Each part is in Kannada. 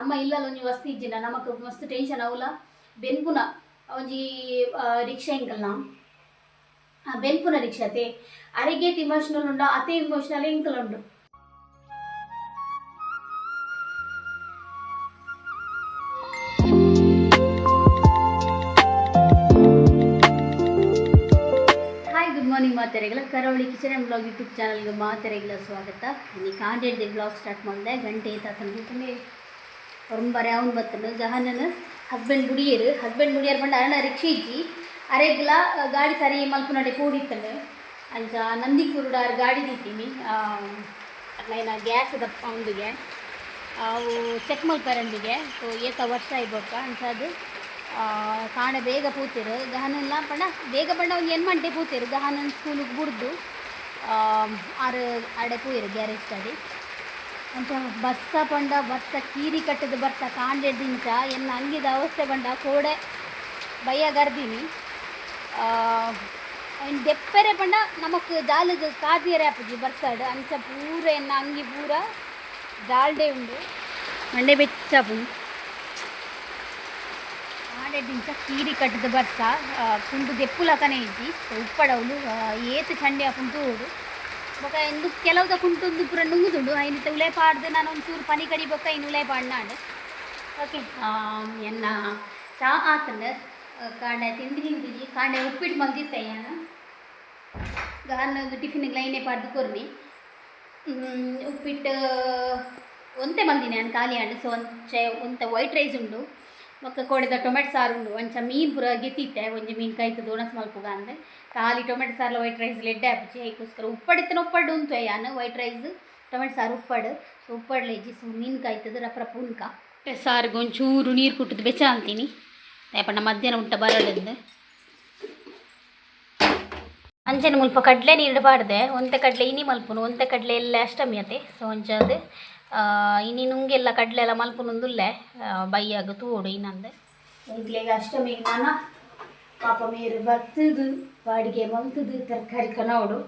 ಅಮ್ಮ ಇಲ್ಲಲ್ಲ ಒಂಜಿ ವಸ್ತು ಇಜ್ಜಿನ ನಮಕ್ ಮಸ್ತ್ ಟೆನ್ಷನ್ ಅವಲ ಬೆನ್ಪುನ ಒಂಜಿ ರಿಕ್ಷಾ ಎಂಕಲ್ನ ಬೆನ್ಪುನ ರಿಕ್ಷಾತೆ ಅರೆಗೇಟ್ ಇಮೋಷನಲ್ ಉಂಡ ಅತೆ ಇಮೋಷನಲ್ ಎಂಕಲ್ ಉಂಡು. ಹಾಯ್ ಗುಡ್ ಮಾರ್ನಿಂಗ್ ಮಾತೆರೆಗಳ ಕರಾವಳಿ ಕಿಚನ್ ಆ್ಯಂಡ್ ಬ್ಲಾಗ್ ಯೂಟ್ಯೂಬ್ ಚಾನಲ್ಗೆ ಮಾತೆರೆಗಳ ಸ್ವಾಗತ. ಈ ಕಾಂಡೇಡ್ದು ಬ್ಲಾಗ್ ಸ್ಟಾರ್ಟ್ ಮಾಡಿದೆ ಗಂಟೆ ತಂದು ಹೊರಂಬರೆ ಅವನು ಬತ್ತನು ಜಹಾನನು ಹಸ್ಬೆಂಡ್ ಗುಡಿಯರು ಬಂದು ಅರಣ ರಿಕ್ಷೆ ಇಜ್ಜಿ ಅರೆಗ್ಲ ಗಾಡಿ ಸರಿ ಮಲ್ಪುನಡೆ ಕೂಡಿತ್ತಂಡು ಅಂಚ ನಂದಿಕೂರುಡ ಗಾಡಿ ದಿತ್ತೀನಿ ಅಲ್ಲ ಗ್ಯಾಸ್ ದಪ್ಪ ಅವನಿಗೆ ಅವು ಚೆಕ್ ಮಲ್ಪರಂಡಿಗೆ ಸೊ ಏತ ವರ್ಷ ಇರ್ಬೇಕ ಅಂಚ ಅದು ಕಾಣ ಬೇಗ ಪೂತಿರು ಗಹನಲ್ಲ ಪಂಡ ಬೇಗ ಪಂಡ ಒಂದು ಏನು ಮಂಟೆ ಪೂತಿರು ಗಹನನ್ ಸ್ಕೂಲಿಗೆ ಬಿಡ್ದು ಆರು ಅಡೆ ಪೂಯಿರು ಗ್ಯಾರೇಜ್ ತಡಿ ಅಂಚ ಬಸ್ಸ ಪಂಡ ಬಸ್ಸ ಕೀರಿ ಕಟ್ಟದ ಬಸ್ಸ ಕಾಂಡೆಡ್ದಿಂಚ ಎನ್ನ ಅಂಗಿದ ಅವಸ್ಥೆ ಪಂಡ ಕೋಡೆ ಬಯ್ಯ ಗರ್ದಿನಿ ದೆಪ್ಪರೆ ಪಂಡ ನಮಕ್ ಜಾಲದ ಕಾದಿಯರೆ ಆಪುಜಿ ಬರ್ಸಾಡು ಅಂಚ ಪೂರ ಎನ್ನ ಅಂಗಿ ಪೂರ ಜಾಲ್ಡೆ ಉಂಡು ಮಂಡೆ ಬೆಚ್ಚಪು ಕಾಂಡೆಡ್ದಿಂಚ ಕೀರಿ ಕಟ್ಟದ ಬರ್ಸ ಕುಂಟು ದೆಪ್ಪುಲಕನೆ ಇಜ್ಜಿ ಉಪ್ಪಡವಳು ಏತು ಚಂಡೆ ಆಪುಂಟು ಬೊಕ ಎಂದು ಕೆಲವುದ ಕುಂಟುಂದು ಪೂರ ನುಂಗುದುಂಡು ಐನಿತ ಉಲೆ ಪಾಡ್ದು ನಾನು ಒಂಚೂರು ಪನಿ ಕಡಿ ಬೊಕ್ಕ ಇನ್ನು ಉಲೆ ಪಾಡ್ನಾಡು ಓಕೆ ಎನ್ನ ಚಾ ಆತಂದು ಕಾಂಡೆ ತಿಂಡಿ ತಿಂದಿಜಿ ಕಾಂಡೆ ಉಪ್ಪಿಟ್ಟು ಮಲ್ದಿತ್ತೆ ನಾನು ಗಾನು ಟಿಫಿನ್ಗೆ ಲೈನೇ ಪಾಡ್ದು ಕೊರ್ನಿ ಉಪ್ಪಿಟ್ಟು ಒಂತೆ ಮಲ್ದಿನಿ ನಾನು ಖಾಲಿ ಆಂಡು ಸೊ ಒಂತೆ ವೈಟ್ ರೈಸ್ ಉಂಡು ಬೊಕ್ಕ ಕೊಡೆದ ಟೊಮೆಟೊ ಸಾರು ಉಂಡು ಒಂಚ ಮೀನು ಪೂರ ಗೆತ್ತಿತ್ತೆ ಒಂಜಿ ಮೀನು ಕಾಯ್ತು ದೋಣಸ್ ಮಲ್ಪುಗ ಅಂದರೆ ಖಾಲಿ ಟೊಮೆಟೊ ಸಾರ್ಲ ವೈಟ್ ರೈಸ್ ಲೆಡ್ಡೆ ಹಾಪಿಸಿ ಅದಕ್ಕೋಸ್ಕರ ಉಪ್ಪಡಿತ್ತನ ಉಪ್ಪಡು ಉಂಟು ಯಾನು ವೈಟ್ ರೈಸ್ ಟೊಮೆಟೊ ಸಾರು ಉಪ್ಪಡು ಸೊ ಉಪ್ಪಡ್ಲೆ ಇಜ್ಜಿ ಸೊ ಮೀನು ಕಾಯ್ತದ ರಪ್ರಪ್ಪ ಉನ್ಕ ಸಾರಿಗೆ ಒಂಚೂರು ನೀರು ಕುಟ್ಟಿದ್ದು ಬೆಚ್ಚ ಅಂತೀನಿ ಯಾಪಣ್ಣ ಮಧ್ಯಾಹ್ನ ಊಟ ಬರಡಂದು ಅಂಚೆನ ಮುಲ್ಪ ಕಡಲೆ ನೀರು ಬಾರ್ದೆ ಒಂತೆ ಕಡಲೆ ಇನಿ ಮಲ್ಪುನು ಒಂತೆ ಕಡಲೆ ಎಲ್ಲ ಅಷ್ಟಮಿ ಅತೆ ಸೊ ಒಂಚದು ಇನಿ ನುಂಗೆಲ್ಲ ಕಡಲೆ ಎಲ್ಲ ಮಲ್ಪುನುಂದುಲ್ಲೆ ಬೈಯಾಗ ತೂಡು ಇನ್ನಂದು ಈಗಲೀಗ ಅಷ್ಟಮಿಗೆ ನಾನು ಪಾಪ ಮೇರು ಬರ್ತದು ಬಾಡಿಗೆ ಮಲ್ತದು ತರಕಾರಿ ಕನೋಡು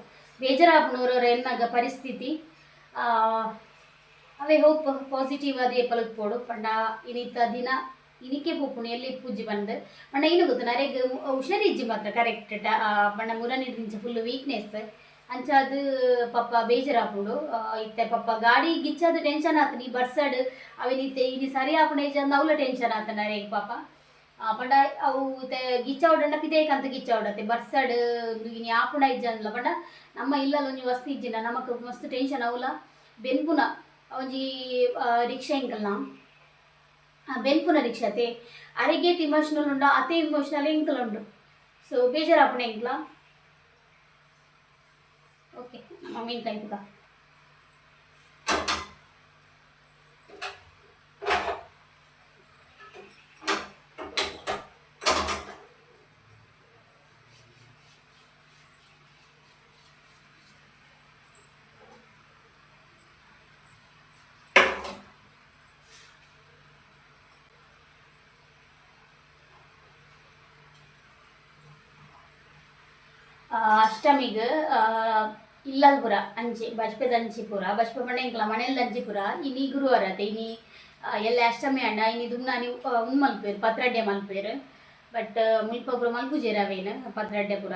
ಬೇಜಾರಾಪನೂರವ್ರ ಎನ್ನಾಗ ಪರಿಸ್ಥಿತಿ ಅವೇ ಹೋಪ್ ಪಾಸಿಟಿವ್ ಅದೇ ಪಲಕ್ಪೋಡು ಪಂಡ ಇನಿತ ದಿನ ಇನಿಕೆ ಪೋಪುನು ಎಲ್ಲಿ ಪೂಜೆ ಬಂದು ಪಂಡ ಏನು ಗೊತ್ತು ನರೇಗ ಹುಷಾರಿಜ್ಜಿ ಮಾತ್ರ ಕರೆಕ್ಟ್ ಪಂಡ ಮುರನಿಡ್ದಿಂಚ ಫುಲ್ ವೀಕ್ನೆಸ್ ಅಂಚ ಅದು ಪಪ್ಪ ಬೇಜಾರಾಪುಂಡು ಇತ್ತೆ ಪಪ್ಪ ಗಾಡಿ ಗಿಚ್ಚದು ಟೆನ್ಷನ್ ಆತ ನೀ ಬರ್ಸಡ್ ಅವಿನಿತ್ತೆ ಇನಿ ಸರಿ ಆಪುಂಡು ಅಂದ ಅವಳ ಟೆನ್ಷನ್ ಆತ ನರೇಗ ಪಾಪ ಪಂಡ ಅವು ಗಿಚ್ಚ ಉಡಂಡ ಪಿದೇಕಂತ ಗಿಚ್ಚ ಉಡತ್ತೆ ಬರ್ಸಡ್ ಇನಿ ಆಪುಂಡ ಇಜ್ಜಂದ್ಲ ಪಂಡ ನಮ್ಮ ಇಲ್ಲಲ್ಲ ಒಂಜಿ ವಸ್ತು ಇಜ್ಜಿನ ನಮಕ್ ಮಸ್ತ್ ಟೆನ್ಷನ್ ಅವಲ ಬೆನ್ಪುನ ಒಂಜಿ ರಿಕ್ಷಾ ಎಂಕಲ್ನ ಬೆನ್ಪುನ ರಿಕ್ಷಾತೆ ಅರೆಗೇಟ್ ಇಮೋಷನಲ್ ಉಂಡ ಅತೆ ಇಮೋಷನಲ್ ಎಂಕಲ್ ಉಂಡು ಸೊ ಬೇಜಾರಾಪುಂಡು ಎಂಕ್ಲ ಓಕೆ ನಮ್ಮ ಮೀನು ಕಾಯ್ತುಕ ಅಷ್ಟಮಿಗೆ ಇಲ್ಲಲ್ಪುರ ಅಂಚೆ ಬಜ್ಪೆದ ಅಂಚಿಪುರ ಬಜ್ಪೆ ಪಂಡ ಎಂಕ್ಲ ಮನೆಯಲ್ಲಿ ಅಂಚಿಪುರ ಇನಿ ಗುರುವಾರ ಅತೆ ಇನಿ ಎಲ್ಲ ಅಷ್ಟಮಿ ಅಂಡ ಇನಿ ದುಮ್ನಾನಿ ಮಲ್ಪೇರು ಪತ್ರಡ್ಡೆ ಮಲ್ಪೇರು ಬಟ್ ಮುಲ್ಪ ಪುರ ಮಲ್ಪುಜೇರು ಅವೇನು ಪತ್ರಡ್ಡೆ ಪುರ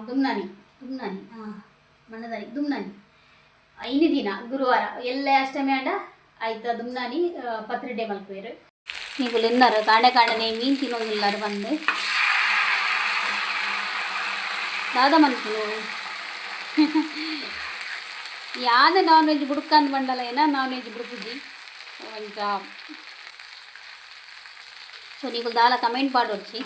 ದುಮ್ನಾನಿ ಮಣ್ಣದಾನಿ ದುಮ್ನಾನಿ ಇನಿ ದಿನ ಗುರುವಾರ ಎಲ್ಲ ಅಷ್ಟಮಿ ಅಂಡ ಆಯ್ತಾ ದುಮ್ನಾನಿ ಪತ್ರಡ್ಡೆ ಮಲ್ಪೇರು ನೀವು ಇನ್ನಾರು ಕಾಂಡನೆ ಮೀನು ತಿನ್ನೋದಿಲ್ಲಾರು ಬಂದು ದಾದ ಮನ್ಪುನು ಯಾದ ನಾನ್ ವೆಜ್ ಬುಡ್ಕಂದು ಬಂಡಲ ಏನ ನಾನ್ ವೆಜ್ ಬುಡ್ಪುಜಿ ಒಂಚ ಸೊ ನೀವು ದಾಲ ಕಮೆಂಟ್ ಪಾಡೋಡ್ಚಿ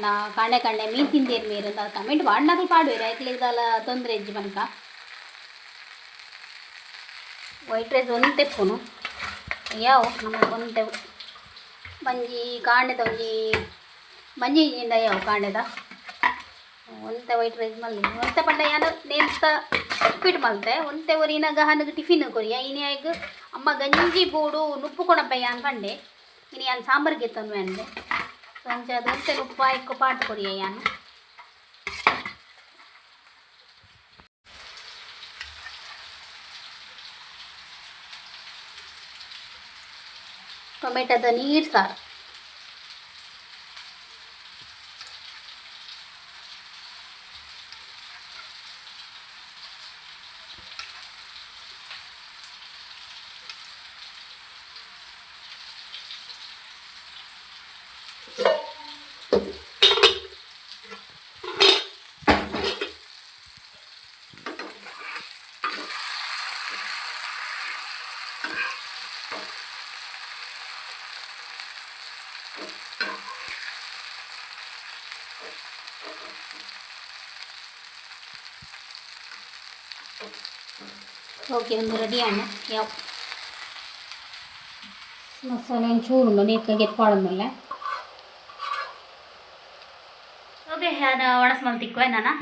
ನಾ ಕಾಂಡೆ ಮೀನು ತಿಂದೇರು ಮೇರು ದಾಲ ಕಮೆಂಟ್ ಪಾಡ್ನಾಗಲು ಪಾಡುವೇರು ಆಯ್ತಲಿಗೆ ದಾಲ ತೊಂದರೆ ಇಜ್ಜಿ ಮನ್ಕ ವೈಟ್ ರೈಸ್ ಒಂತೆ ಪುನು ಯಾವ ನಮಗೆ ಒಂತೆ ಬಂಜಿ ಕಾಂಡೆದ ಒಂಜಿ ಬಂಜಿ ಯಾವ ಕಾಂಡೆದ ಒಂತೆ ವೈಟ್ ರೈಸ್ ಮಲ್ಲಿ ಒಂತೆ ಪಂಡ ಯಾನು ನೇಂತ ಉಪ್ಪಿಟ್ಟು ಮಲ್ತೆ ಒಂತೆ ಒರಿನ ಗಹನಗೆ ಟಿಫಿನ್ ಕೊರಿಯ ಇನಿಯಾಗ ಅಮ್ಮ ಗಂಜಿ ಬೂಡು ನುಪ್ಪು ಕೊಣಪ್ಪಯ್ಯ ಅನ್ಕಂಡೆ ಇನಿ ಯಾನು ಸಾಂಬಾರು ಗೆತ್ತನ್ವೆ ಅಂದೆ ಸಂಜೆ ಅದು ಒಂತೆ ಉಪ್ಪ ಇಕ್ಕು ಪಾಟ್ ಕೊರಿಯ ಯಾನು ಟೊಮೆಟೊದ ನೀರು ಸಾರು. ಓಕೆ, ಒಂದು ರೆಡಿ ಅಣ್ಣ. ಯಾವ ಮಸಾಲೆ ಒಂಚೂರು ನೀಟಾಗಿ ಎತ್ಕೊಳ್ಳೋದ್ಮೇಲೆ ಓಕೆ ನಾನು ಒಣಸ್ಮಲ್ ತಿಕ್ಕುವೆ ನಾನು.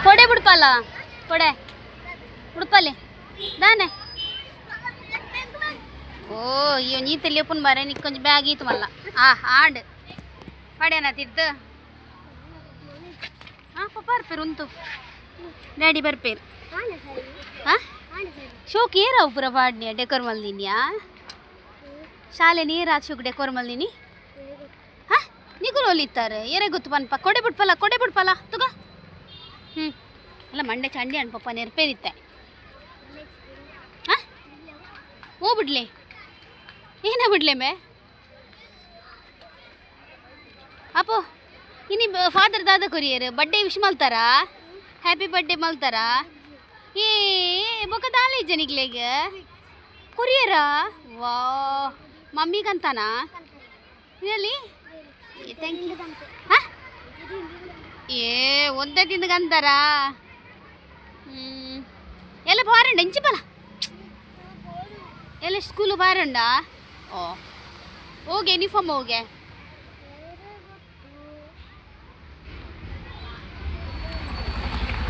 ಕೊಡೆ ಬಿಡ್ಪಲ್ಲ, ಕೊಡೆ ಬಿಡ್ಪಲ್ಲಿ ದಾನೆ. ಓ ಅಯ್ಯೋ ನೀ తెలియపున్ బారే నీకు కొంచెం బ్యాగ్ ఈత మళ్ళా ఆడు పడేనా తిద్దు ಪಾಪ ಬರ್ಪೇರು ಉಂಟು ಡ್ಯಾಡಿ ಬರ್ಪೇರು ಶೋಕ್ ಏರಾವು ಪೂರ ಪಾಡ್ನಿಯಾ ಡೆಕೋರ್ ಮಲ್ದಿನ್ಯಾ ಶಾಲೆ ನೀರು ಶೋಕ್ ಡೆಕೋರ್ ಮಲ್ದಿನಿ ಹಾಂ ನಿಗುಲು ಒಲಿತಾರೆ ಏರೇ ಗೊತ್ತು ಪನ್ಪ ಕೊಡೆ ಬಿಡ್ಪಲ್ಲ ತುಗ ಅಲ್ಲ ಮಂಡೆ ಚಂಡಿ ಅಣ್ಣ ಪಪ್ಪ ನೆರ್ಪೇರಿತ್ತೆ ಹಾಂ ಓ ಬಿಡ್ಲಿ ಏನ ಬಿಡ್ಲೆ ಮೇ ಅಪ್ಪೋ ಇನಿ ಫಾದರ್ ದಾದ ಕೊರಿಯರ್ ಬರ್ಡೇ ವಿಶ್ ಮಲ್ತಾರಾ ಹ್ಯಾಪಿ ಬರ್ಡೇ ಮಲ್ತಾರಾ ಏ ಬೊಕ್ಕ ದಾಲೆ ಜನಿಗ್ಲೆಗ ಕೊರಿಯರಾ ವಾ ಮಮ್ಮಿಗಂತಾನಾ ರಿಯಲಿ ಥ್ಯಾಂಕ್ ಯು ಹಾಂ ಏ ಒಂದೇ ತಿಂದಗಂತಾರಾ ಎಲ್ಲ ಬಾರಂಡ ಇಂಚಿ ಬಲ ಎಲ್ಲ ಸ್ಕೂಲು ಬಾರಂಡ ಓ ಹೋಗಿ ಯೂನಿಫಾರ್ಮ್ ಹೋಗೆ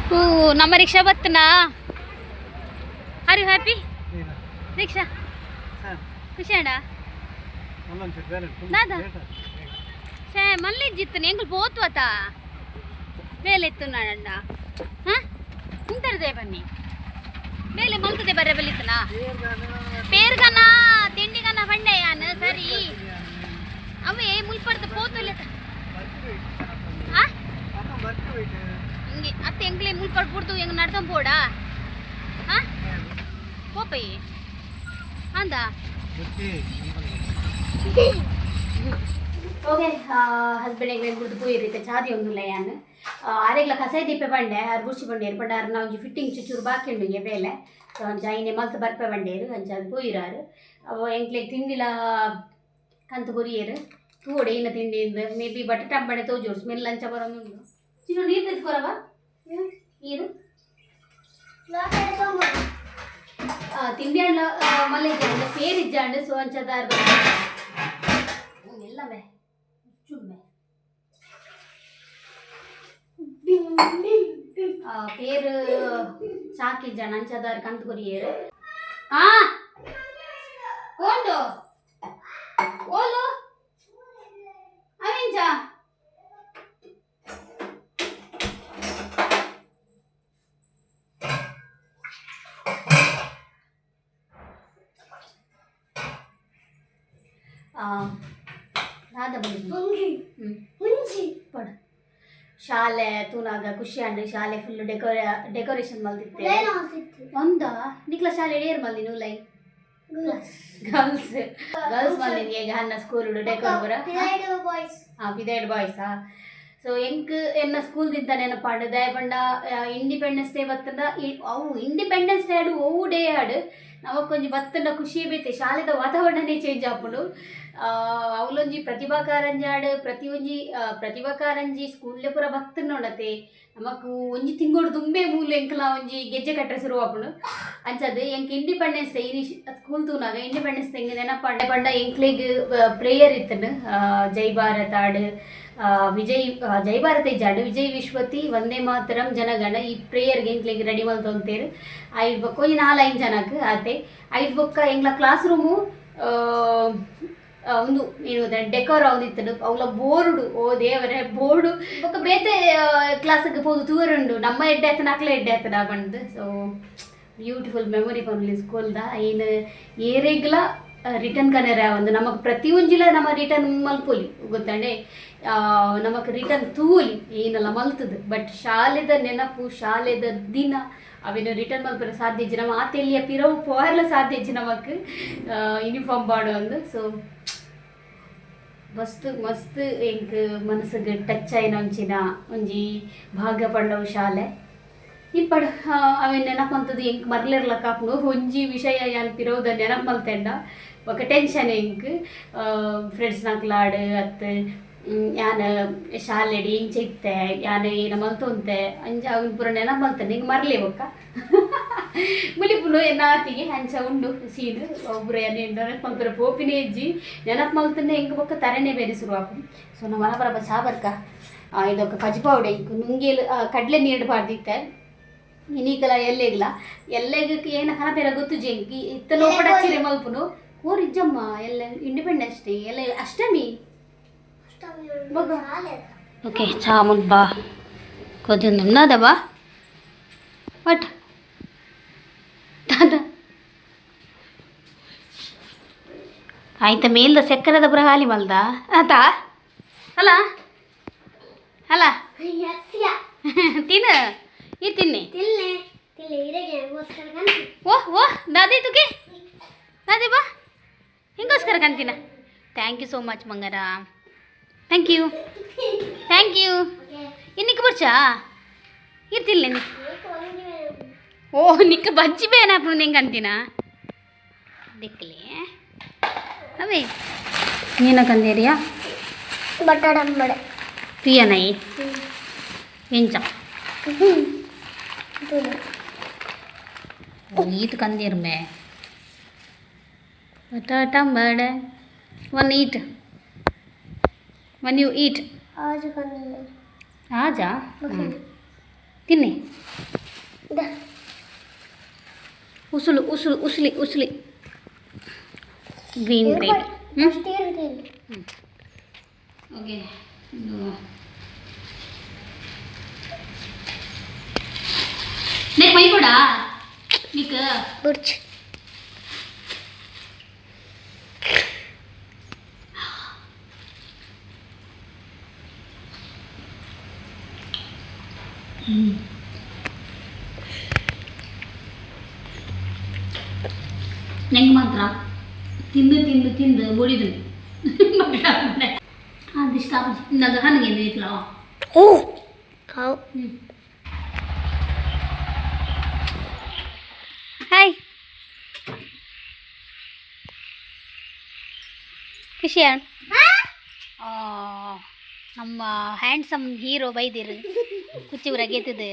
ಹೂ ನಮ್ಮ ರಿಕ್ಷಾ ಬತ್ತನಾ ಆರ್ ಯು ಹ್ಯಾಪಿ ರಿಕ್ಷಾ ಖುಷಿ ಅಣ್ಣ ನಾದ ಸೇ ಮಲ್ಲಿಜ್ಜಿತ್ತು ಎಂಗಳು ಪೋತ್ವತ ಮೇಲೆತ್ತು ನಾಡಣ್ಣ ಹಾಂ ಇಂತರದೇ ಬನ್ನಿ ಮೇಲೆ ಮಲ್ತದೆ ಬರ್ರೆ ಬಲ್ಲಿತ್ತನಾ ಪೇರ್ಗನ ತಿಂಡಿಗನ ಬಂಡೆ ಯಾನು ಸರಿ ಅವೇ ಮುಲ್ಪಡ್ದು ಪೋತುಲ್ಲ ಹಿಂಗೆ ಅತ್ತೆ ಎಂಗ್ಲೇ ಮುಲ್ಪಡ್ ಬಿಡ್ತು ಹೆಂಗೆ ನಡ್ಕೊಂಡ್ ಪೋಡ ಹಾಂ ಪೋಪೈ ಅಂದ ಓಕೆ ಹಸ್ಬೆಂಡ್ ಎಂಗ್ಲೇ ಬಿಡ್ದು ಪೋಯಿರುತ್ತೆ ಚಾದಿ ಒಂದಿಲ್ಲ ಯಾನು ಆರೆಗ್ಲ ಕಸಾಯಿ ದೀಪೆ ಬಂಡೆ ಅದು ಗುಡ್ಸಿ ಬಂಡೇರು ಬಂಡಾರು ನಾವು ಫಿಟ್ಟಿಂಗ್ ಚೂರು ಬಾಕಿಂಡು ಬೇಲೆ ಸೊ ಅಂಚ ಐನೆ ಮಲ್ತು ಬರ್ಪೆ ಬಂಡೇರು ಅಂಚ ಅದು ಪೋಯಿರಾರು ಅವು ಎಂಕ್ಲೆ ತಿಂಡಿಲ ಕಂತು ಕೊರಿಯರು ತೂಡೆ ಇನ್ನ ತಿಂಡಿ ಮೇ ಬಿ ಬಟ್ಟೆ ಟಂಬಣೆ ತೋಜೋಡು ಸ್ಮೆಲ್ ಅಂಚ ಬರೋದು ಚಿನ್ನ ನೀರು ತೆಗೆದುಕೊರವ ನೀರು ತಿಂಡಿ ಹಣ್ಣ ಮಲ್ಲ ಇದ್ದ ಪೇರ್ ಇಜ್ಜಾಂಡು ಸೊ ಅಂಚದಾರ ಎಲ್ಲವೇ ಚುಮ್ಮೆ పేరు చాకిజ్జా నంచదారు కంతుకురియరు ఓండు ఓలు అవించా రాధ బుంజి పడు ಶಾಲೆ ತೂನಾಗ ಖುಷಿ ಅಂಡು ಶಾಲೆ ಫುಲ್ ಡೆಕೋರೇಷನ್ ಮಲ್ತಿತ್ತೆ ಒಂದಾ ನಿಕ್ಲ ಶಾಲೆ ಏರ್ ಮಲ್ದಿ ನೂಲೈ ಗರ್ಲ್ಸ್ ಮಲ್ದಿನಿ ಈಗ ಹನ್ನ ಸ್ಕೂಲ್ ಡೆಕೋರ್ ಬರ ಪಿದೈಡ್ ಬಾಯ್ಸ್ ಸೊ ಎಂಕ್ ಎನ್ನ ಸ್ಕೂಲ್ ದಿದ್ದ ನೆನಪಾಂಡು ದಯಪಂಡ ಇಂಡಿಪೆಂಡೆನ್ಸ್ ಡೇ ಬತ್ತಂದ ಅವು ಇಂಡಿಪೆಂಡೆನ್ಸ್ ಡೇ ಆಡು ಓವು ಡೇ ಆಡು ನಮಕ್ ಕೊಂಚ ಬತ್ತಂಡ ಖುಷಿ ಬೈತೆ ಶಾಲೆದ ವಾತಾವರಣನೇ ಚೇಂಜ್ ಆಪುಂಡು ಅವಲೊಂಜಿ ಪ್ರತಿಭಾ ಕಾರಂಜಿ ಪ್ರತಿಭಾ ಕಾರಂಜಿ ಸ್ಕೂಲ್ಲೆ ಪೂರ ಬತ್ತನ್ ನೋಡತೆ ನಮಕ್ ಒಂಜಿ ತಿಂಗೋಡು ತುಂಬೆ ಮೂಲು ಎಂಕಲ ಒಂಜಿ ಗೆಜ್ಜೆ ಕಟ್ಟರೆ ಶುರು ಆಪುಂಡು ಅಂಚದು ಎಂಕ್ ಇಂಡಿಪೆಂಡೆನ್ಸ್ ಡೇ ಇನಿ ಸ್ಕೂಲ್ ತೂನಾಗ ಇಂಡಿಪೆಂಡೆನ್ಸ್ ಡೇ ನೆನಪಾಂಡೆ ಪಂಡ ಎಂಕ್ಲೆಗ್ ಪ್ರೇಯರ್ ಇತ್ತನು ಜೈ ಭಾರತ್ ಆಡು ಜೈ ಭಾರತ ಇಜ್ಜಾಡು ವಿಜಯ್ ವಿಶ್ವತಿ ವಂದೇ ಮಾತರಂ ಜನಗಣ ಈ ಪ್ರೇಯರ್ಗೆ ಎಂಕ್ಲೆಗ್ ರೆಡಿ ಮಲ್ತೊಂತೇರು ಐದು ಬೊಕ್ಕ ಒಂಜಿ 4-5 ಜನಕ್ಕೆ ಆತೆ ಐದು ಬೊಕ್ಕ ಎಂಗ್ಲ ಕ್ಲಾಸ್ ರೂಮು ಒಂದು ಏನು ಡೆಕೋರ್ ಅವನಿತ್ತನು ಅವಳ ಬೋರ್ಡು ಓ ದೇವರೇ ಬೋರ್ಡು ಬೊಕ್ಕ ಬೇತೆ ಕ್ಲಾಸಿಗೆ ಹೋದು ತೂರುಂಡು ನಮ್ಮ ಎಡ್ಡೆ ಆತನ ಅಕ್ಲೆ ಎಡ್ಡೆ ಆತನ ಬಂದು ಸೊ ಬ್ಯೂಟಿಫುಲ್ ಮೆಮೊರಿ ಪನ್ಲಿ ಸ್ಕೂಲ್ದ ಏನು ಏರೆಗ್ಲ ರಿಟರ್ನ್ ಕನೆರ ಒಂದು ನಮಗೆ ಪ್ರತಿ ಒಂಜಿಲ ನಮ್ಮ ರಿಟರ್ನ್ ಮಲ್ಪೊಲಿ ಗೊತ್ತಂಡೆ ನಮಗೆ ರಿಟರ್ನ್ ತೂಲಿ ಏನಲ್ಲ ಮಲ್ತದು ಬಟ್ ಶಾಲೆದ ನೆನಪು ಶಾಲೆದ ದಿನ ಅವೇನು ರಿಟರ್ನ್ ಮಲ್ಪರೆ ಸಾಧ್ಯ ಇಜ್ಜಿ ನಮ್ಮ ಆತೆಲ್ಲಿಯ ಪಿರವು ಪೋರ್ಲ ಸಾಧ್ಯ ಇಜ್ಜಿ ನಮಕ್ ಯೂನಿಫಾರ್ಮ್ ಬಾಡು ಒಂದು ಸೊ ಮಸ್ತ್ ಮಸ್ತ್ ಎಂಕ್ ಮನಸ್ಸಿಗೆ ಟಚ್ ಆಯ್ನ ಒಂಚಿನ ಒಂಜಿ ಭಾಗ್ಯ ಪಂಡವು ಶಾಲೆ ಇಪ್ಪಡ ಅವೆ ನೆನಪಂತದ್ದು ಎಂಕ್ ಮರ್ಲಿರ್ಲಕ್ಕಾಪುನು ಒಂಜಿ ವಿಷಯ ಯಾನ್ ಪಿರೋದ ನೆನಪು ಮಲ್ತೆಂಡ ఒక ಟೆನ್ಷನ್ ಎಂಕ್ ಫ್ರೆಂಡ್ಸ್ ನಕ್ಲಾಡ್ ಅತ್ತು ಯಾನ ಶಾಲೆಡಿ ಹಿಂಗೆ ಚಿತ್ತೆ ಯಾನ ಏನ ಮಲ್ತೊಂತೆ ಅಂಜ ಅವನ್ ಪೂರ ನೆನಪು ಮಲ್ತಾನೆ ಹಿಂಗೆ ಮರಲೇ ಬೊಕ್ಕ ಮುಲಿಪುನು ಎನ್ನಾತಿಗೆ ಹಂಚ ಉಂಡು ಸೀನ್ ಒಬ್ಬರು ನೆನಪು ಮಲ್ತಾರೆ ಪೋಪಿನೇ ಇಜ್ಜಿ ನೆನಪು ಮಲ್ತಾನೆ ಹೆಂಗೆ ಬೊಕ್ಕ ತರನೇ ಬೇರೆ ಶುರುವಾಪು ಸೊ ನಮ್ಮ ಮನಪರಪ ಚಾಬರ್ಕ ಇದೊಕ್ಕ ಕಜ್ಪಾವಡೆ ಇಂಕು ನುಂಗೇಲು ಕಡಲೆ ನೀರು ಬಾರ್ದಿತ್ತೆ ಇನ್ನೀಗಲ ಎಲ್ಲೆಗಕ್ಕೆ ಏನು ಹಣಪೇರ ಗೊತ್ತು ಜಂಕಿ ಇತ್ತ ಲೋಪಡ ಹಚ್ಚಿರೆ ಮಲ್ಪುನು ಓರ್ ಇಜ್ಜಮ್ಮ ಎಲ್ಲ ಇಂಡಿಪೆಂಡೆನ್ಸ್ ಡೇ ಎಲ್ಲ ಅಷ್ಟಮಿ ಓಕೆ ಚಾಮುನ್ ಬಾ ಕೊದ್ದಿಂದು ಉನ್ನದ ಬಾ ಬಟ್ ಆಯ್ತಾ ಮೇಲ್ದ ಸೆಕ್ಕರದ ಬರ ಹಾಲಿ ಮಲ್ದ ಆತಾ ಅಲ್ಲ ಅಲ್ಲ ತಿನ್ನ ಈ ತಿನ್ನಿ ಓಹ್ ಓಹ್ ದಾದಿ ತುಗೆ ದಾದಿ ಬಾ ಹಿಂಗೋಸ್ಕರ ಕಂತೀನ ಥ್ಯಾಂಕ್ ಯು ಸೋ ಮಚ್ ಮಂಗಾರ ಥ್ಯಾಂಕ್ ಯು ಇನ್ನಿಕ್ಕೆ ಬರ್ಚಾ ಇರ್ತಿಲ್ಲ ನೀ ಓ ನಿಕ್ಕ ಬಜ್ಜಿ ಬೇನಪ್ಪ ನಿಂಗೆ ಅಂತೀನ ದಿಕ್ಕಲಿ ಅವೇ ನೀನ ಕಂದೇರಿಯಾ ಬಟಾಡಂಬಡೆ ಪ್ರಿಯನೈ ಎಂಚ ಈಟ್ ಕಂದಿರ್ಮೆ ಬಟಾಟಂಬಡೆ ಒನ್ ಯು ಈಟ್ ಆಜಾ ತಿನ್ನಿ ಉಸುಲಿ ಗ್ರೀನ್ ಓಕೆ ನೆಕ್ ಮೈ ಕೂಡ ನಿಕ್ಕ ಬುರ್ಚ್ ನಂಗೆ ಮಾತ್ರ ತಿಂದು ಮುಡಿದು ಅದಿಷ್ಟ ಅದು ಹನಿಗೆ ಇಟ್ಲ ಓ ಹೌ ಹಾಯ್ ಖುಷಿಯಾ ನಮ್ಮ ಹ್ಯಾಂಡ್ಸಮ್ ಹೀರೋ ಬೈದಿರು ಕುಚ್ಚಿ ಗೆದ್ದದೆ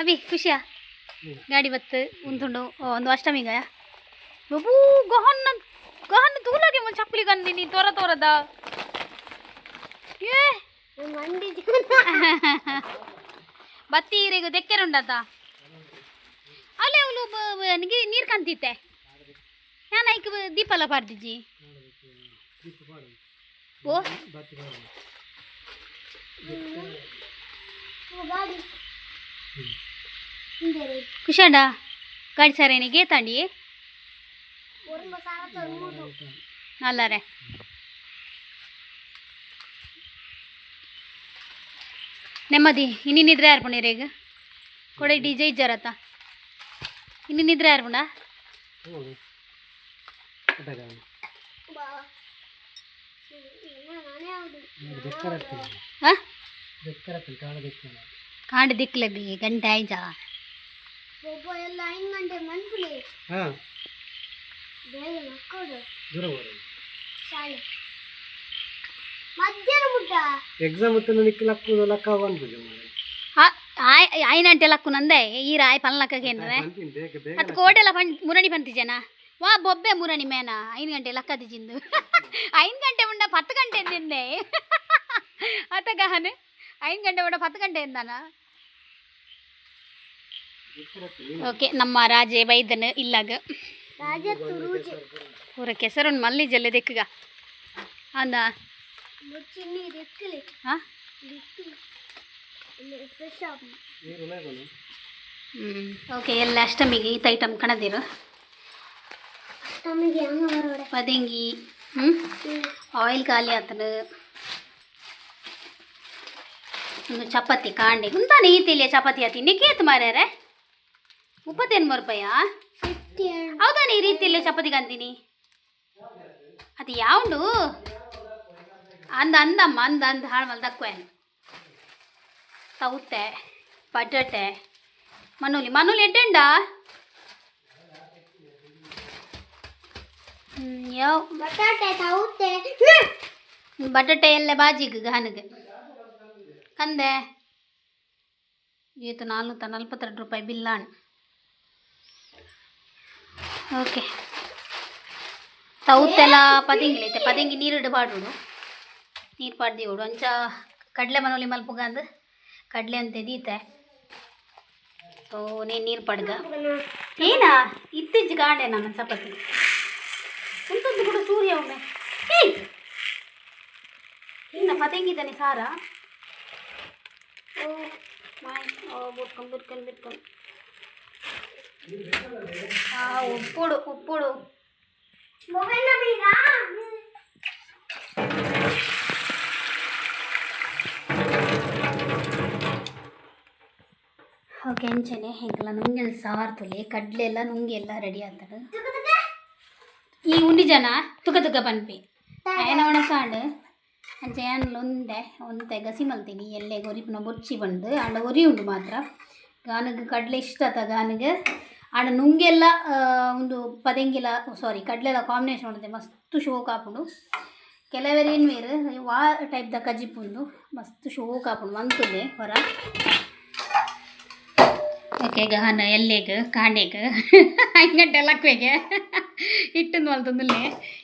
ಅಭಿ ಖುಷಿಯಾ ಗಾಡಿ ಬತ್ತು ಉಂತುಂಡು ಒಂದು ಅಷ್ಟಮಿಗ ಬಬೂ ಗಹನ್ನ ತೂಲಾಗೆ ಒಂದು ಚಪ್ಪಲಿ ಕಂದಿನಿ ತೋರದ ಏ ಬತ್ತಿ ಈರೆಗು ದೆಕ್ಕೆರುಂಡತ ಅಲ್ಲೇ ಅವಳು ನೀರು ಕಂತಿತ್ತೆ ನಾನು ಐಕ್ ದೀಪಲ್ಲ ಪಾರ್ದಿಜ್ಜಿ ಓ ಖುಷಾಡ ಗಾಡಿ ಸರೇನಿ ಗೇತಾಂಡಿ ಅಲ್ಲಾರೆ ನೆಮ್ಮದಿ ಇನ್ನಿದ್ರೆ ಯಾರು ಪುಣ್ಯರ ಈಗ ಕೊಡೆ ಡಿಜೆ ಇಜ್ಜಾರತ್ತ ಇನ್ನಿದ್ರೆ ಯಾರು ಪುಣ್ಯ ಕಾಂಡ ದಿಕ್ಲೆ ಗಂಟೆ ಆಯ್ತಾ ಎಕ್ಸಾಮ್ ಆಯ್ನಂಟೆ ಲಕ್ಕು ನಂದೆ ಈ ರಾಯ್ ಪಲ್ಲಕ್ಕೇನ್ರೆ ಅದು ಕೋಟೆಲ್ಲ ಮುರಣಿ ಪಂತಿ ಜನ ವಾ ಬೊಬ್ಬೆ ಮುರಣಿ ಮೇನ 5 ಗಂಟೆ ಲಕ್ಕದಿ ಜಿಂದು 5 ಗಂಟೆ ಉಂಡ 10 ಗಂಟೆ ಎಂದಿಂದೆ ಅತಗಹನ್ 5 ಗಂಟೆ ಉಂಡ 10 ಗಂಟೆ ಎಂದಾನ ಓಕೆ ನಮ್ಮ ರಾಜೆ ಬೈದನು ಇಲ್ಲಾಗ ರಾಜ ತುರುಜೆ ಪೂರ ಕೆಸರುಂಡು ಮಲ್ಲಿ ಜಲ್ಲೆ ದೆಕ್ಕಗ ಅಂದ ಮುಚ್ಚಿನಿ ದಿಕ್ಕಲಿ ಹಾಂ ಫ್ರೆಶ್ ಆಫ್ ಓಕೆ ಎಲ್ಲ ಅಷ್ಟಮಿಗೆ ಈತ ಐಟಮ್ ಕಣದಿರು ನಮಗೆ ಹಂಗ ಬರೋಡೆ ಪದಂಗಿ ಆಯಿಲ್ ಖಾಲಿ ಆತನು ಒಂದು ಚಪಾತಿ ಕಾಂಡೆ ಉಂತಾನೆ ಈತಿಲಿಯ ಚಪಾತಿ ಆತಿ ನಿಕ್ಕೇತ್ ಮಾರ್ಯಾರೆ 38 ರೂಪಾಯಾ ಹೌದಾನೆ ಈ ರೀತಿಯಲ್ಲಿ ಚಪಾತಿ ಕಂತೀನಿ ಅದು ಯಾವುದು ಅಂದಮ್ಮ ಅಂದ ಹಾಳು ಮಲ್ ತಕ್ವೇನು ಸೌತೆ ಬಟಾಟೆ ಮನೂಲಿ ಎಡ್ಡೆಂಡ ಯಾವ ಬಟಾಟೆ ಸೌತೆ ಬಟಾಟೆ ಎಲ್ಲ ಬಾಜಿಗೆ ಗಾನಿಗೆ ಕಂದೆ ಇವತ್ತು 442 ರೂಪಾಯಿ ಬಿಲ್ಲಾಣ್ ಓಕೆ ಸೌತೆಲ್ಲ ಪದಿಂಗಿಲೈತೆ ಪದಿಂಗಿ ನೀರಿಡು ಪಾಡುಡು ನೀರು ಪಾಡ್ದಿ ಹುಡು ಅಂಚ ಕಡಲೆ ಮನೋಲಿ ಮಲ್ಪುಗ ಅಂದು ಕಡಲೆ ಅಂತ ದೀತೆ ಓ ನೀನು ನೀರು ಪಡ್ಗ ಏನಾ ಇತ್ತೀಚೆ ಕಾಂಡೆ ನಾನು ಚಪಾತಿ ಎಂತದ್ದು ಕೂಡ ಸೂರ್ಯ ಒಮ್ಮೆ ಏಯ್ ಇನ್ನ ಪದಂಗಿದ್ದಾನೆ ಸಾರ ಓ ಮಾಯ್ ಓ ಬಿಟ್ಕೊಂಡು ಉಪ್ಪುಡು ಓಕೆ ಅಂಚನೆ ಹೆಂಗೆಲ್ಲ ನುಂಗೆಲ್ಲ ಸಾರ್ತಲೆ ಕಡಲೆ ಎಲ್ಲ ನುಂಗಿ ಎಲ್ಲ ರೆಡಿ ಆಗ್ತಾರೆ ಈ ಉಂಡಿ ಜನ ತುಕ ಪನ್ಪಿ ಆಯನ ಒಣಸಾಂಡು ಅಂಚೆ ಏನ್ಲ ಒಂದೆ ಗಸಿ ಮಲ್ತೀನಿ ಎಲ್ಲೆ ಗೊರಿಪುನ ಬೊಚ್ಚಿ ಬಂದು ಆಂಡ ಒರಿ ಉಂಡು ಮಾತ್ರ ಗಾನಗೆ ಕಡಲೆ ಇಷ್ಟ ಆತ ಗಾನಗೆ ಆಂಡ ನುಂಗೆಲ್ಲ ಒಂದು ಪದಂಗಿಲ ಸಾರಿ ಕಡಲೆಲ್ಲ ಕಾಂಬಿನೇಷನ್ ಉಂಟದೆ ಮಸ್ತ್ ಶೋಕ್ ಹಾಪುಂಡು ಕೆಲವೇ ಏನು ಬೇರೆ ವಾ ಟೈಪ್ದ ಕಜಿಪುಂಡು ಮಸ್ತ್ ಶೋಕ್ ಹಾಪುಂಡು ಮಂತುಲೆ ಹೊರ ಓಕೆ ಗಹನ ಎಲ್ಲಿಗೆ ಕಾಂಡೆಗೆ 5 ಗಂಟೆ ಲಕ್ವೆಗೆ ಇಟ್ಟಂದು ಮಲ್ತಂದುಲ್ಲೆ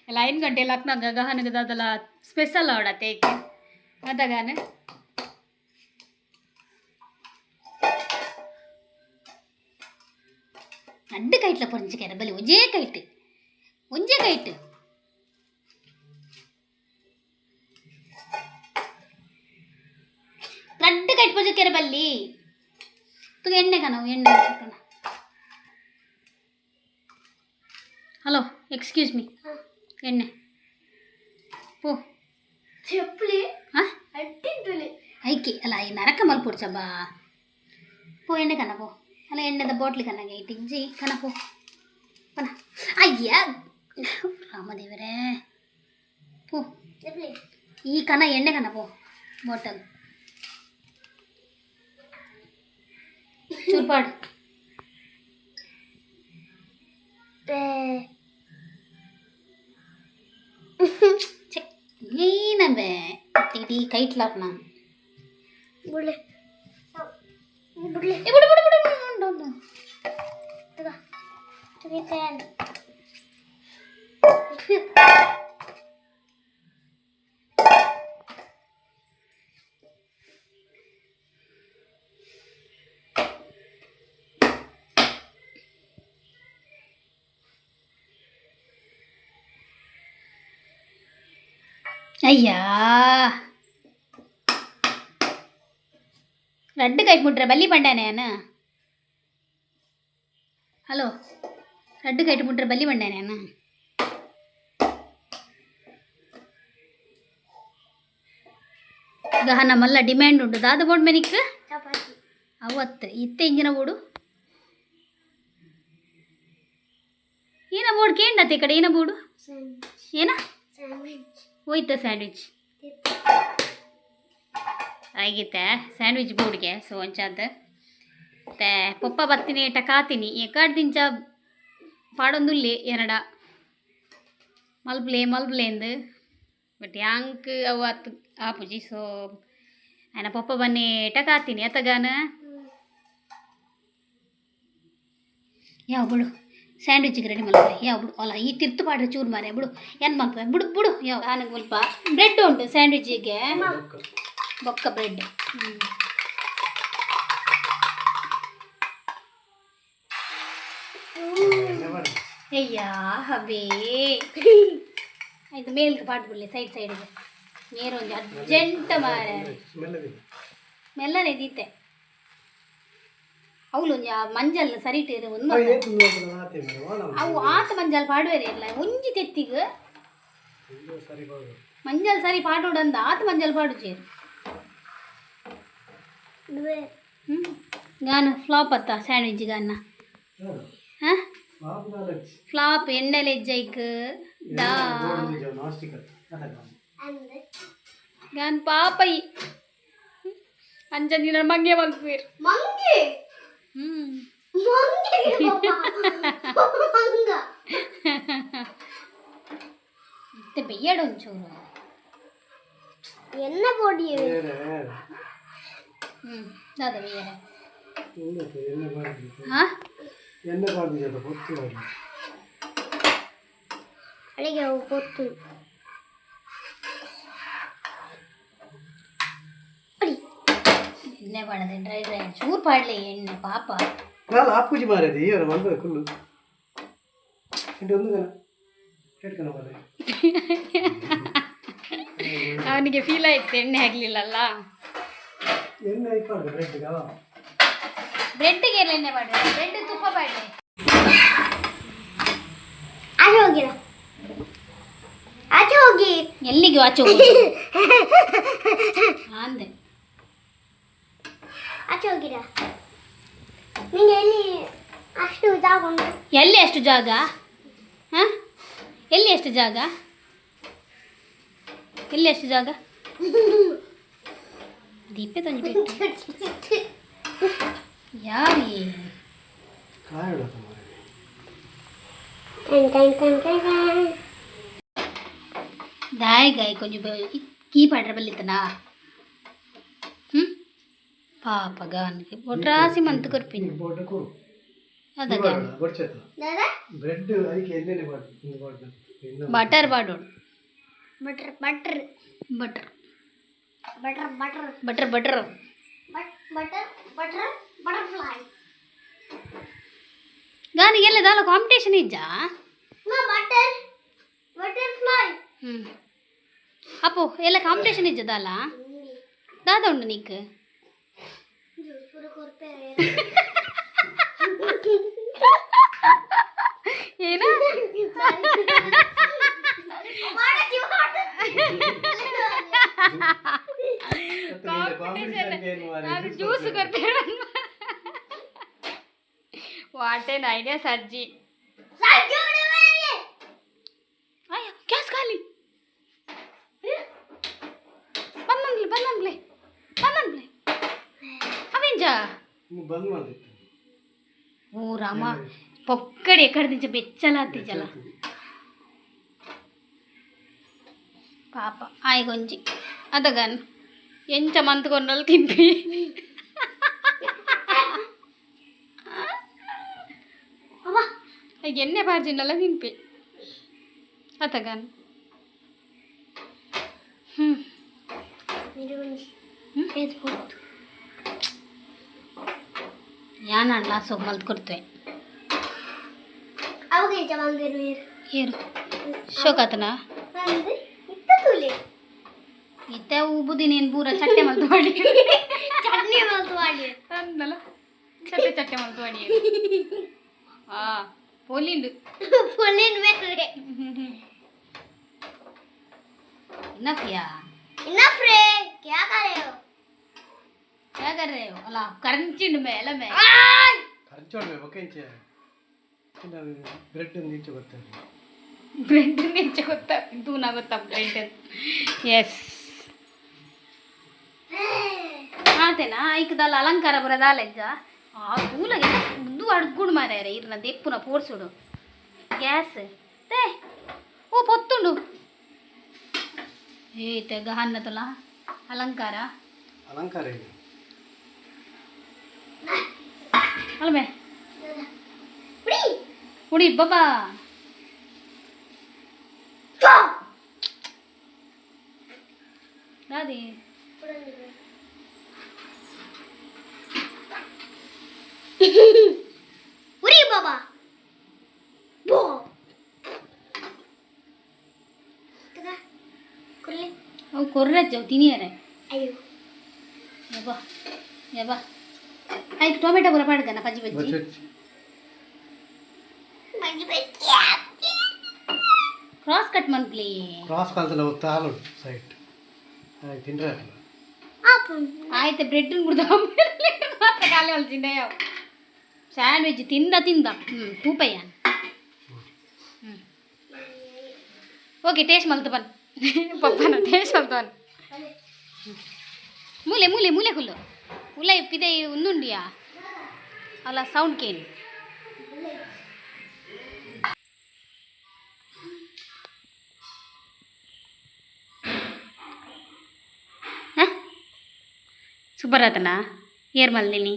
ಎಲ್ಲ 5 ಗಂಟೆ ಲಕ್ನಾಗ ಗಹನಗೆ ಅದೆಲ್ಲ ಸ್ಪೆಷಲ್ ಆಡತ್ತೆ ಏಕೆ ಅದಾಗಾನ ಅಡ್ಡ ಕೈಟ್ಲ ಪೊಂಚಿಕೆರ ಬಲಿ ಒಂಜೇ ಕೈಟ್ ರಡ್ಡ ಕೈಟ್ ಪೊಂಚಿಕೆರ ಬಲ್ಲಿ ತುಗ ಎಣ್ಣೆ ಕಣವು ಎಣ್ಣೆ ಕಣ ಹಲೋ ಎಕ್ಸ್ಕ್ಯೂಸ್ ಮೀ ಎಣ್ಣೆ ಪೋ ಚಪ್ಪಲಿ ಹಾಂ ಅಟ್ಟಿದ್ದಲೆ ಐಕಿ ಅಲ್ಲ ಈ ನರಕ ಮಲ್ಪುಡ್ಚ ಬಾ ಪೋ ಎಣ್ಣೆ ಕಣ ಪೋ ಅಲ್ಲ ಎಣ್ಣೆದ ಬಾಟ್ಲಿ ಕಣ್ಣಗೆ ಇಟ್ಟಿಜ್ಜಿ ಕಣ ಪೋ ಪನ ಅಯ್ಯ ರಾಮದೇವರೇ ಪೋ ಈ ಕಣ ಎಣ್ಣೆ ಕಣ ಪೋ ಬಾಟಲ್ ಚೂರ್ಪಾಡು ಏನಬೇ ಇಡೀ ಕೈಟ್ಲಾಪ್ ನಾನು ಬುಡ್ಲೆ ಬಿಡು ಅಯ್ಯಾ ರಡ್ಡು ಕೈ ಮುಟ್ರೆ ಬಲ್ಲಿ ಬಂಡಾನೆ ಅನ್ನ ಹಲೋ ರಡ್ಡು ಕೈ ಮುಟ್ರೆ ಬಲ್ಲಿ ಬಂಡಾನೆ ಅನ್ನ ಗಹನ ಮಲ್ಲ ಡಿಮ್ಯಾಂಡ್ ಉಂಟು ದಾದ ಬೋಡ್ ಮೆನಿಕ್ ಚಪಾತಿ ಅವತ್ತು ಇತ್ತೆ ಇಂಜಿನ ಬೋಡು ಏನ ಬೋರ್ಡ್ ಕೇಂಡತ್ತೆ ಈ ಕಡೆ ಏನ ಬೋಡು ಏನ ಸ್ಯಾಂಡ್ವಿಚ್ ಹೋಯ್ತ ಸ್ಯಾಂಡ್ವಿಚ್ ಆಗಿತ್ತೆ ಸ್ಯಾಂಡ್ವಿಚ್ ಬೋರ್ಡ್ಗೆ ಸೊ ಒಂಚಾದ ಮತ್ತೆ ಪಪ್ಪ ಬತ್ತೀನಿ ಏಟ ಕಾತೀನಿ ಎಕಾಡ್ ದಿಂಚ ಪಾಡೊಂದುಲ್ಲೆ ಎರಡ ಮಲ್ಬ್ಲೇಂದು ಬಟ್ ಯಾಂಕ್ ಅವು ಅತ್ತು ಆಪುಜಿ ಸೊ ಆಯ್ನ ಪಪ್ಪ ಬನ್ನಿ ಏಟ ಕಾತೀನಿ ಅತ್ತಗಾನ ಯಾವ ಬಿಡು ಸ್ಯಾಂಡ್ವಿಚ್ಗೆ ರೆಡಿ ಮಲ್ಪೆ ಯಾವ ಬಿಡು ಅಲ್ಲ ಈ ತಿರ್ತು ಪಾಡ್ರೆ ಚೂರು ಮಾರೆ ಬಿಡು ಏನು ಮಲ್ಪೆ ಬಿಡು ಯಾವ ನನಗೆ ಸ್ವಲ್ಪ ಬ್ರೆಡ್ ಉಂಟು ಸ್ಯಾಂಡ್ವಿಚ್ಗೆ ಬೊಕ್ಕ ಬ್ರೆಡ್ ಅಯ್ಯ ಹಬೇ ಆಯ್ತು ಮೇಲ್ಗೆ ಪಾಟ್ ಬಿಡಲಿ ಸೈಡ್ ಸೈಡ್ಗೆ ನೀರೊಂದು ಅರ್ಜೆಂಟ್ ಮಾರ ಮೆಲ್ಲನೆ ದೀತೆ ಅವಳು ಮಂಜಲ್ ಸರಿ ಇಟ್ಟಿರು ಒಂದು ಅವು ಆತ ಮಂಜಲ್ ಪಾಡುವೇರೆ ಇಲ್ಲ ಒಂಜಿ ತೆತ್ತಿಗೆ ಮಂಜಲ್ ಸರಿ ಪಾಡೋಡಂದ ಆತ ಮಂಜಲ್ ಪಾಡು ಚೇರು ಗಾನ ಫ್ಲಾಪ್ ಅತ್ತ ಸ್ಯಾಂಡ್ವಿಚ್ ಗಾನ ಹಾಂ ಫ್ಲಾಪ್ ಎಣ್ಣೆಲೆ ಹೆಜ್ಜೈಕ್ ದಾ ಗಾನ್ ಪಾಪೈ ಅಂಜನಿನ ಮಂಗೆ ಮಲ್ಪೇರು ಮಂಗೆ ಮತ್ತೆ ಬೆಯ್ಯಡ ಒಂಚೂರು ಎನ್ನ ಪೊಡಿ ದಾದ ಬೆಯ್ಯಡ ಹಾಂ ಅಡಿಗೆ ಗೊತ್ತು ಎಣ್ಣೆ ಪಾಡದೆ ಡ್ರೈ ಡ್ರೈ ಚೂರು ಪಾಡಲಿ ಎಣ್ಣೆ ಪಾಪ ನಾನು ಆಪೂಜಿ ಮಾರೇది ಇವರು ಮಂದು ಕುಲ್ಲು ಇಂటి ఉంది కదా ಕೇಳ್ಕೊಂಡು ಬರ ಅವನಿಗೆ ಫೀಲ್ ಆಯ್ತು ಎಣ್ಣೆ ಆಗಲಿಲ್ಲಲ್ಲ ಎಣ್ಣೆ ಹಾಕೊಂಡು ಬ್ರೆಡ್ಗೆ ಬ್ರೆಡ್ಗೆ ಎಲ್ಲ ಎಣ್ಣೆ ಮಾಡಿ ಬ್ರೆಡ್ ತುಪ್ಪ ಮಾಡಿ ಆಚೆ ಹೋಗಿರ ಆಚೆ ಹೋಗಿ ಎಲ್ಲಿಗೆ ಆಚೆ ಹೋಗಿ ಅಂದೆ ಆಚೆ ಹೋಗಿರ ನಿಂಗೆ ಎಲ್ಲಿ ಅಷ್ಟು ಜಾಗ ಉಂಟು ಎಲ್ಲಿ ಅಷ್ಟು ಜಾಗ ಹಾಂ ಎಲ್ಲಿ ಎಷ್ಟು ಜಾಗ ಎಲ್ಲಿ ಎಷ್ಟು ಜಾಗ ದೀಪೆ ತಂದು ಬಿಟ್ಟು ಯಾರಿ ಕಾಯಡ ಗಾಯ ಗಾಯ ಕೊಂಚ ಕೀ ಪಾಡ್ರ ಬಲ್ಲಿತನಾ ಪಾಪ ಗಾನ್ಗೆ ಬೊಟ್ರಾಸಿ ಮಂತ್ ಕೊರ್ಪಿನಿ ಅದಾಗ ಬ್ರೆಡ್ ಐಕೆ ಎಣ್ಣೆ ಬಟರ್ ಬಾಡೋಡು butter butter butter butter butter butter butter butter butter butterfly ಗಾನಿಗೆಲ್ಲ ದಾಲ ಕಾಂಪಿಟೇಷನ್ ಇಜ್ಜಾ ಬಟರ್ ಬಟರ್ಫ್ಲೈ ಅಪ್ಪು ಎಲ್ಲ ಕಾಂಪಿಟೇಷನ್ ಇಜ್ಜ ದಾಲ ದಾದ ಉಂಡು ನೀಕ್ ಏನ ಜ್ಯೂಸ್ ಕೊಡ್ತೇವೆ ವಾಟ್ ಏನ್ ಐಡಿಯಾ ಸರ್ಜಿ ಅಯ್ಯ ಗ್ಯಾಸ್ ಖಾಲಿ ಬಂದಂಗ್ಲೆ ಅವೇಂಜಾ ಬಂದ್ ಮಾಡಿತ್ತು ಓ ರಾಮ పొక్కడి ఎక్కడ నుంచి బెచ్చలా తీచలా పాప ఆయ కొంచి అదగాను ఎంచ మంత్ కొన్నలు తింపి ఎన్నే పార్చిన్నలా తింపి అతగాను ಯಾನಲ್ಲ ಸೊಮ್ಮಲ್ದು ಕೊಡ್ತೇವೆ ಅವಗೆ ಜವಾಂಗರು ಏನು ಶೋಕಾತನ ಇತ್ತ ಉಬುದಿ ನೀನು ಪೂರ ಚಟ್ಟೆ ಮಲ್ತು ಮಾಡಿ ಚಟ್ನಿ ಮಲ್ತು ಮಾಡಿ ಅಂದಲ್ಲ ಚಟ್ಟೆ ಮಲ್ತು ಮಾಡಿ ಹಾಂ ಪೊಲಿಂಡು ಪೊಲಿನ್ ಬೇಕ್ರೆ ಇನಫಿಯಾ इनफ रे क्या कर रहे हो ಅಲ್ಲ ಕರಂಚಿಂಡು ಮೇಲೆ ಮೇ ಖರ್ಚೋಡ್ಮೆ ಬೊಕೆಂಚೆ ಬ್ರೆಡ್ ನೀಚೆ ಗೊತ್ತಾರೆ ಬ್ರೆಡ್ ನೀಚೆ ಗೊತ್ತಾ ತೂನ ಗೊತ್ತಾ ಬ್ರೆಡ್ ಎಸ್ ಆತೇನಾ ಐಕದಲ್ಲ ಅಲಂಕಾರ ಬರೋದಾಲೆಜ್ಜ ಆ ತೂಲಗೆ ಮುದ್ದು ಅಡ್ಗುಡು ಮಾರ್ಯಾರ ಇರ್ನ ದೆಪ್ಪುನ ಪೋಡ್ಸುಡು ಗ್ಯಾಸ್ ತೇ ಓ ಪೊತ್ತುಂಡು ಏತ ಗಹನ್ನ ತುಲ ಅಲಂಕಾರ ಅಲಂಕಾರ ಇದೆ ಅಲ್ಮೆ ಉಡಿ ಬಾಬಾ ದಾದಿ उरी बाबा बो ಕೊರ್ರಜ್ಜವು ತಿನಿಯರೆ ಅಯ್ಯೋ ಯಬ್ಬಾ ಯಬ್ಬಾ ಆಯ್ತು ಟೊಮೆಟೊ ಪೂರ ಪಾಡ್ದನ ಪಜ್ಜಿ ಬಜ್ಜಿ ಬಜ್ಜಿ ಬಜ್ಜಿ ಕ್ರಾಸ್ ಕಟ್ ಮನ್ಪ್ಲಿ ಕ್ರಾಸ್ ಕಾಲ್ತಲ್ಲ ತಾಳು ಸೈಟ್ ಆಯ್ತು ತಿಂದ್ರೆ ಆಪು ಆಯ್ತು ಬ್ರೆಡ್ ಕುಡ್ದು ಮಾತ್ರ ಖಾಲಿ ಹೊಲ್ಸಿಂಡೆ ಸ್ಯಾಂಡ್ವಿಚ್ ತಿಂದ ತೂಪಯ್ಯ ಓಕೆ ಟೇಸ್ಟ್ ಮಲ್ತು ಬನ್ ಪಪ್ಪನ ಟೇಸ್ಟ್ ಮಲ್ತು ಬನ್ ಮೂಲೆ ಮೂಲೆ ಮೂಲೆ ಕುಲ್ಲು ಉಲ್ಲ ಇಪ್ಪಿದೆ ಉಂದುಂಡಿಯಾ ಅಲ್ಲ ಸೌಂಡ್ ಕೇನು ಸೂಪರ್ ಆತನಾ ಏರ್ ಮಲ್ದಿನಿ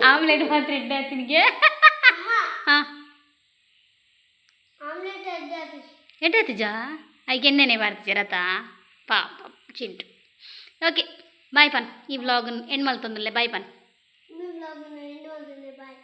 ಆಮ್ಲೆಟ್ ಮಾತ್ರ ಇಡ್ಡೆ ತಿನ್ಗೆ ಹಾಂ ಆಮ್ಲೆಟ್ ಅಡ್ಡ ಎಡ್ಡತ್ತಿಜಾ ಐಗೆ ಎಣ್ಣೆನೆ ಬಾರ್ತಿಜ ರಥ ಪಾಪ ಚಿಂಟು ಓಕೆ ಬಾಯ್ ಪನ್ ಈ ವ್ಲಾಗ್ ಎಂಡ್ ಮಲ್ತೊಂದಲ್ಲೇ ಬಾಯ್ ಪನ್ ಈ ವ್ಲಾಗ್ ಎಂಡ್ ಮಾಡ್ತೀನಿ ಬಾಯ್